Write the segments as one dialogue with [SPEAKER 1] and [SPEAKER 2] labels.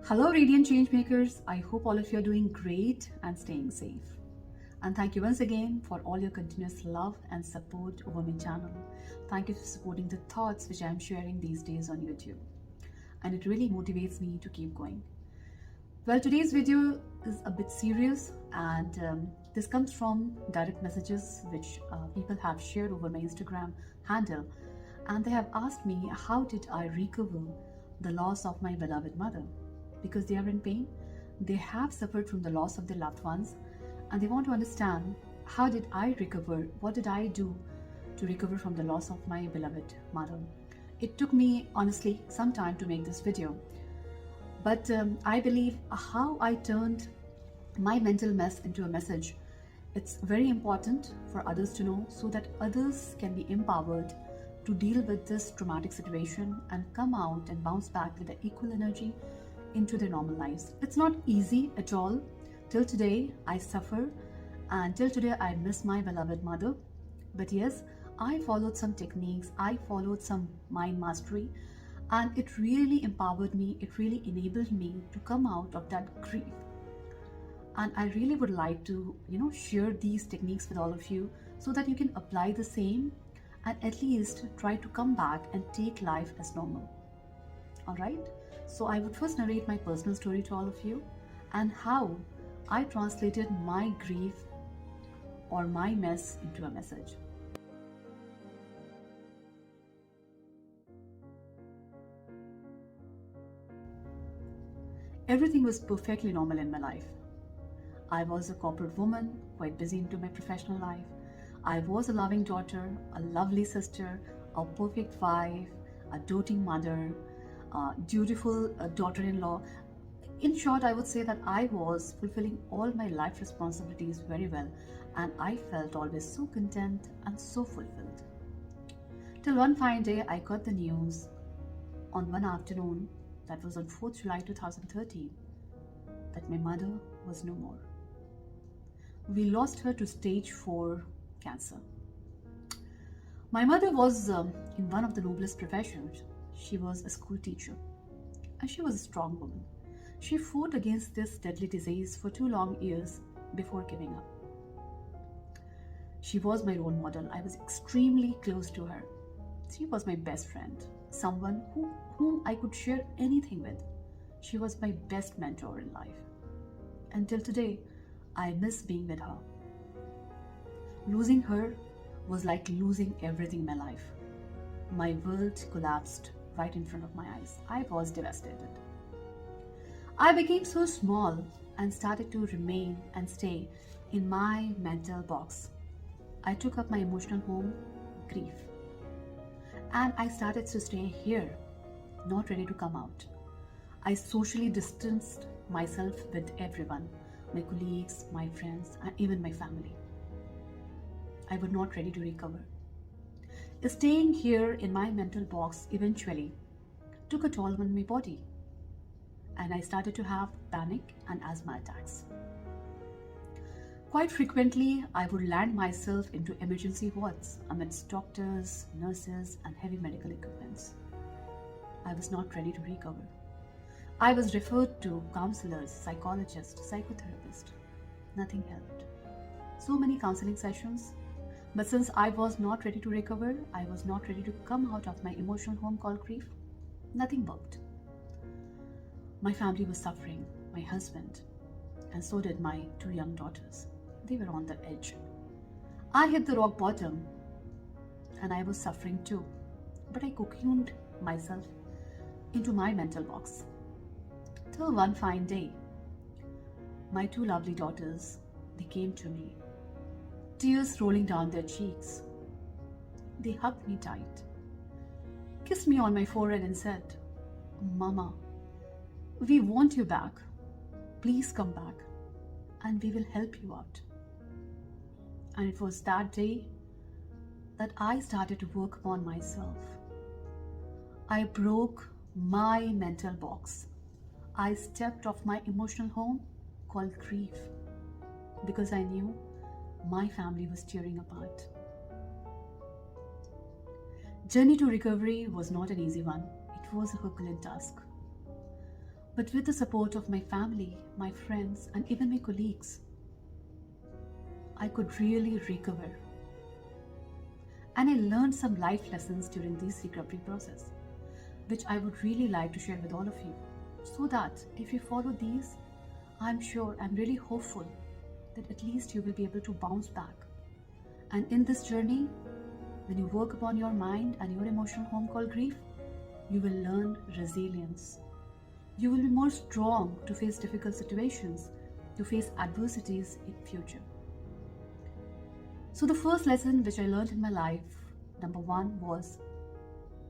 [SPEAKER 1] Hello, Radiant Changemakers. I hope all of you are doing great and staying safe. And thank you once again for all your continuous love and support over my channel. Thank you for supporting the thoughts which I am sharing these days on YouTube. And it really motivates me to keep going. Well, today's video is a bit serious, and this comes from direct messages which people have shared over my Instagram handle. And they have asked me, how did I recover the loss of my beloved mother? Because they are in pain, they have suffered from the loss of their loved ones, and they want to understand, how did I recover? What did I do to recover from the loss of my beloved mother? It took me, honestly, some time to make this video, but I believe how I turned my mental mess into a message. It's very important for others to know, so that others can be empowered to deal with this traumatic situation and come out and bounce back with the equal energy into their normal lives. It's not easy at all. Till today, I suffer, and till today, I miss my beloved mother. But yes, I followed some techniques, I followed some mind mastery, and it really empowered me, it really enabled me to come out of that grief. And I really would like to, share these techniques with all of you, so that you can apply the same and at least try to come back and take life as normal. All right? So I would first narrate my personal story to all of you, and how I translated my grief or my mess into a message. Everything was perfectly normal in my life. I was a corporate woman, quite busy into my professional life. I was a loving daughter, a lovely sister, a perfect wife, a doting mother, a dutiful daughter-in-law. In short, I would say that I was fulfilling all my life responsibilities very well, and I felt always so content and so fulfilled. Till one fine day, I got the news on one afternoon, that was on 4th July 2013, that my mother was no more. We lost her to stage 4 cancer. My mother was in one of the noblest professions. She was a school teacher, and she was a strong woman. She fought against this deadly disease for 2 long years before giving up. She was my role model. I was extremely close to her. She was my best friend, someone whom I could share anything with. She was my best mentor in life. Until today, I miss being with her. Losing her was like losing everything in my life. My world collapsed right in front of my eyes. I was devastated. I became so small and started to remain and stay in my mental box. I took up my emotional home, grief. And I started to stay here, not ready to come out. I socially distanced myself with everyone, my colleagues, my friends, and even my family. I was not ready to recover. Staying here in my mental box eventually took a toll on my body, and I started to have panic and asthma attacks. Quite frequently, I would land myself into emergency wards amidst doctors, nurses, and heavy medical equipments. I was not ready to recover. I was referred to counselors, psychologists, psychotherapists. Nothing helped. So many counseling sessions, but since I was not ready to recover, I was not ready to come out of my emotional home called grief, nothing worked. My family was suffering, my husband, and so did my 2 young daughters. They were on the edge. I hit the rock bottom, and I was suffering too, but I cocooned myself into my mental box. Till one fine day, my 2 lovely daughters, they came to me, tears rolling down their cheeks. They hugged me tight, kissed me on my forehead and said, "Mama, we want you back. Please come back, and we will help you out." And it was that day that I started to work upon myself. I broke my mental box. I stepped off my emotional home called grief, because I knew my family was tearing apart. Journey to recovery was not an easy one. It was a Herculean task. But with the support of my family, my friends, and even my colleagues, I could really recover. And I learned some life lessons during this recovery process, which I would really like to share with all of you. So that if you follow these, I'm sure, I'm really hopeful that at least you will be able to bounce back. And in this journey, when you work upon your mind and your emotional home called grief, you will learn resilience. You will be more strong to face difficult situations, to face adversities in future. So the first lesson which I learned in my life, number one, was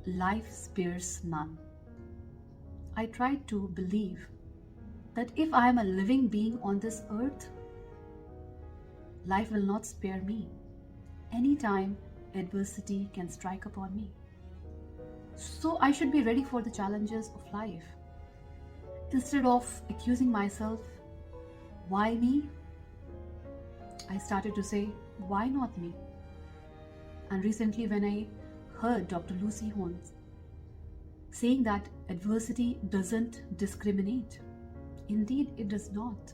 [SPEAKER 1] life spares none. I tried to believe that if I am a living being on this earth, life will not spare me. Anytime adversity can strike upon me. So I should be ready for the challenges of life. Instead of accusing myself, why me? I started to say, why not me? And recently when I heard Dr. Lucy Holmes saying that adversity doesn't discriminate. Indeed, it does not.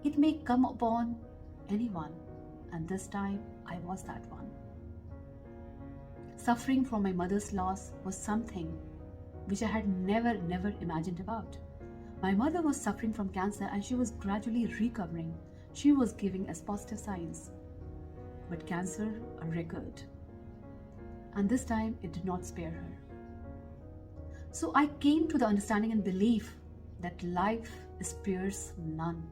[SPEAKER 1] It may come upon anyone, and this time I was that one. Suffering from my mother's loss was something which I had never imagined about. My mother was suffering from cancer and she was gradually recovering. She was giving us positive signs. But cancer recurred. And this time it did not spare her. So I came to the understanding and belief that life spares none.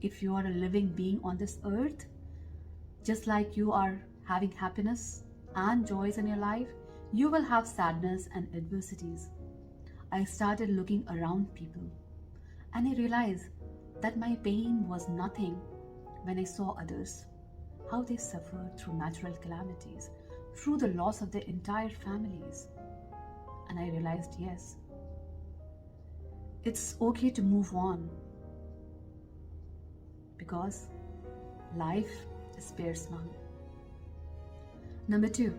[SPEAKER 1] If you are a living being on this earth, just like you are having happiness and joys in your life, you will have sadness and adversities. I started looking around people and I realized that my pain was nothing when I saw others, how they suffered through natural calamities, through the loss of their entire families. And I realized, yes, it's okay to move on because life spares none. Number two,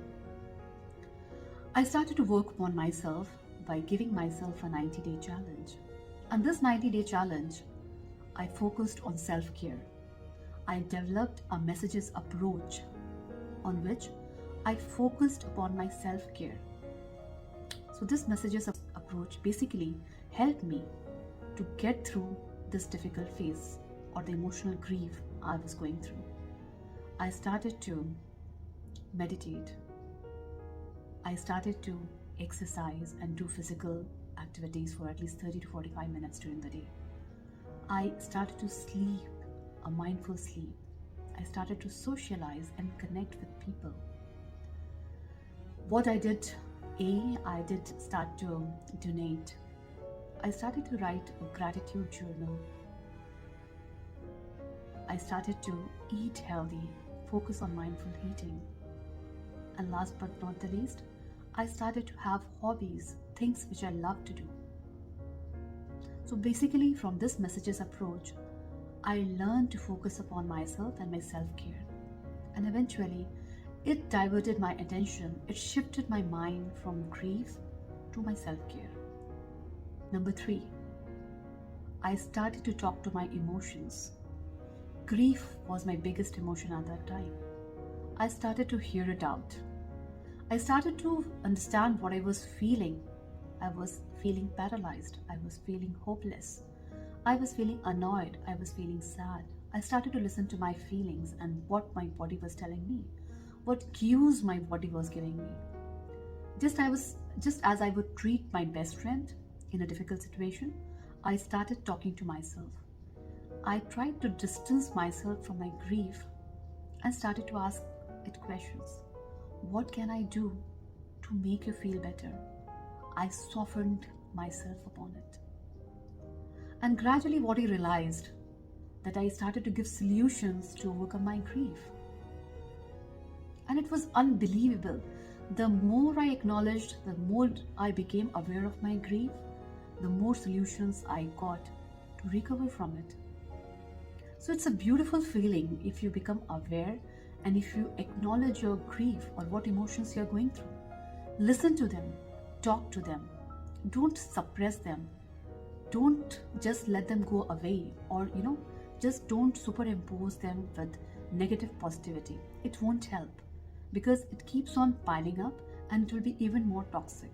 [SPEAKER 1] I started to work upon myself by giving myself a 90-day challenge. And this 90-day challenge, I focused on self-care. I developed a messages approach on which I focused upon my self-care. So this messages approach basically helped me to get through this difficult phase or the emotional grief I was going through. I started to meditate. I started to exercise and do physical activities for at least 30 to 45 minutes during the day. I started to sleep, a mindful sleep. I started to socialize and connect with people. What I did, I did start to donate. I started to write a gratitude journal. I started to eat healthy, focus on mindful eating. And last but not the least, I started to have hobbies, things which I love to do. So basically from this messages approach, I learned to focus upon myself and my self-care. And eventually, it diverted my attention, it shifted my mind from grief to my self-care. Number three, I started to talk to my emotions. Grief was my biggest emotion at that time. I started to hear it out. I started to understand what I was feeling. I was feeling paralyzed. I was feeling hopeless. I was feeling annoyed. I was feeling sad. I started to listen to my feelings and what my body was telling me, what cues my body was giving me. Just as I would treat my best friend in a difficult situation, I started talking to myself. I tried to distance myself from my grief and started to ask it questions. What can I do to make you feel better? I softened myself upon it. And gradually what I realized, that I started to give solutions to overcome my grief. And it was unbelievable. The more I acknowledged, the more I became aware of my grief, the more solutions I got to recover from it. So it's a beautiful feeling if you become aware and if you acknowledge your grief or what emotions you're going through. Listen to them, talk to them, don't suppress them. don't just let them go away, or just don't superimpose them with negative positivity. It won't help, because it keeps on piling up and it will be even more toxic.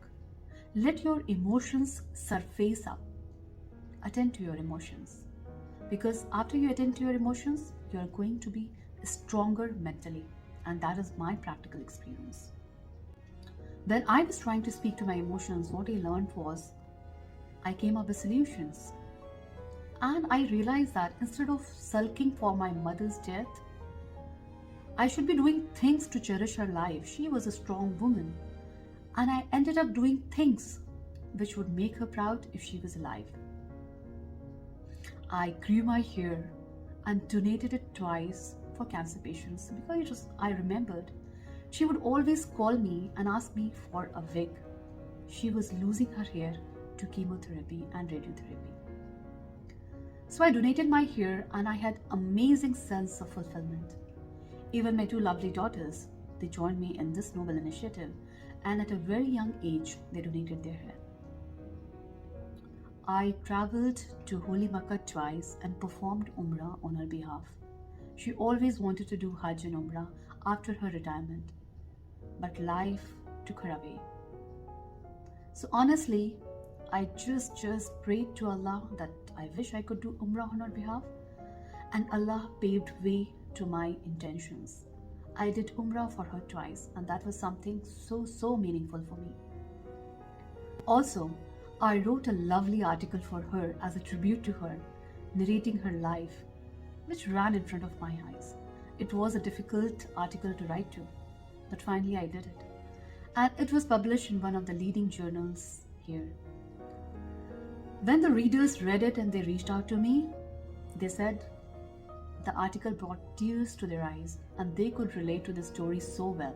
[SPEAKER 1] Let your emotions surface up. Attend to your emotions, because after you attend to your emotions, you are going to be stronger mentally, and that is my practical experience. When I was trying to speak to my emotions, what I learned was I came up with solutions. And I realized that instead of sulking for my mother's death, I should be doing things to cherish her life. She was a strong woman, and I ended up doing things which would make her proud if she was alive. I grew my hair and donated it twice for cancer patients, because I remembered she would always call me and ask me for a wig. She was losing her hair to chemotherapy and radiotherapy. So I donated my hair and I had amazing sense of fulfillment. Even my two lovely daughters, they joined me in this noble initiative, and at a very young age they donated their hair. I traveled to Holy Makkah twice and performed Umrah on her behalf. She always wanted to do Hajj and Umrah after her retirement, but life took her away. So honestly, I just prayed to Allah that I wish I could do Umrah on her behalf, and Allah paved way to my intentions. I did Umrah for her twice, and that was something so meaningful for me. Also, I wrote a lovely article for her as a tribute to her, narrating her life, which ran in front of my eyes. It was a difficult article to write to, but finally I did it. And it was published in one of the leading journals here. When the readers read it and they reached out to me, they said the article brought tears to their eyes and they could relate to the story so well.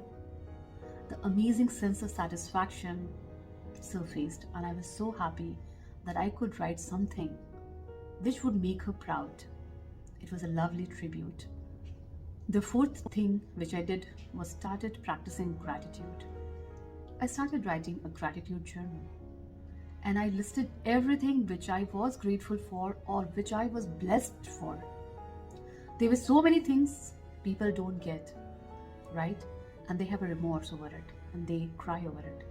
[SPEAKER 1] The amazing sense of satisfaction surfaced, and I was so happy that I could write something which would make her proud. It was a lovely tribute. The fourth thing which I did was started practicing gratitude. I started writing a gratitude journal, and I listed everything which I was grateful for or which I was blessed for. There were so many things people don't get, right? And they have a remorse over it and they cry over it.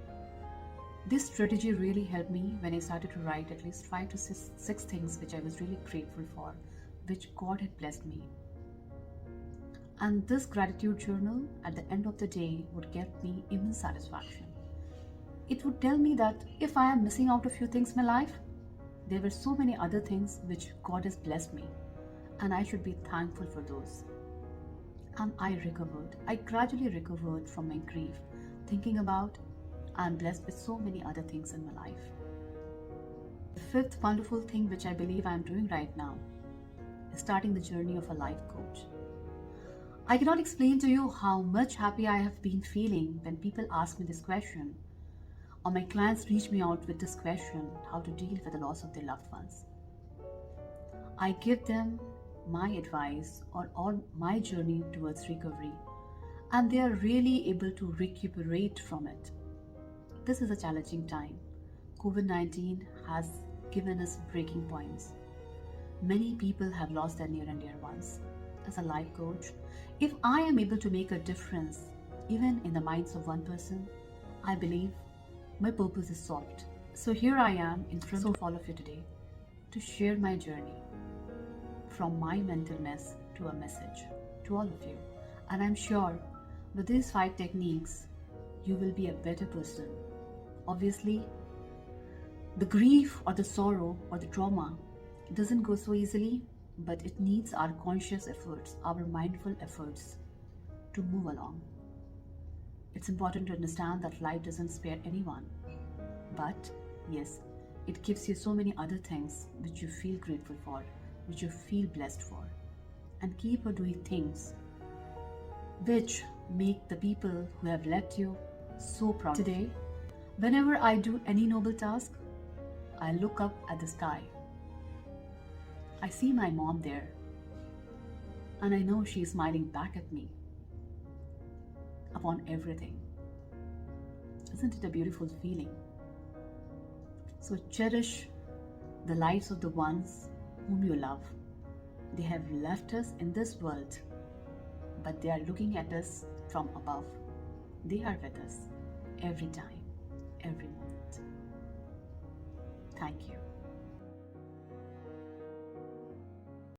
[SPEAKER 1] This strategy really helped me when I started to write at least 5 to 6 things which I was really grateful for, which God had blessed me. And this gratitude journal at the end of the day would get me immense satisfaction. It would tell me that if I am missing out a few things in my life, there were so many other things which God has blessed me, and I should be thankful for those. And I gradually recovered from my grief, thinking about I'm blessed with so many other things in my life. The fifth wonderful thing which I believe I'm doing right now is starting the journey of a life coach. I cannot explain to you how much happy I have been feeling when people ask me this question, or my clients reach me out with this question, how to deal with the loss of their loved ones. I give them my advice on my journey towards recovery, and they are really able to recuperate from it. This is a challenging time. COVID-19 has given us breaking points. Many people have lost their near and dear ones. As a life coach, if I am able to make a difference, even in the minds of one person, I believe my purpose is solved. So here I am in front of all of you today to share my journey from my mental mess to a message to all of you. And I'm sure with these 5 techniques, you will be a better person. Obviously, the grief or the sorrow or the trauma doesn't go so easily, but it needs our conscious efforts, our mindful efforts to move along. It's important to understand that life doesn't spare anyone, but yes, it gives you so many other things which you feel grateful for, which you feel blessed for, and keep on doing things which make the people who have left you so proud. Today, whenever I do any noble task, I look up at the sky. I see my mom there, and I know she's smiling back at me upon everything. Isn't it a beautiful feeling? So cherish the lives of the ones whom you love. They have left us in this world, but they are looking at us from above. They are with us every time, every moment. Thank you.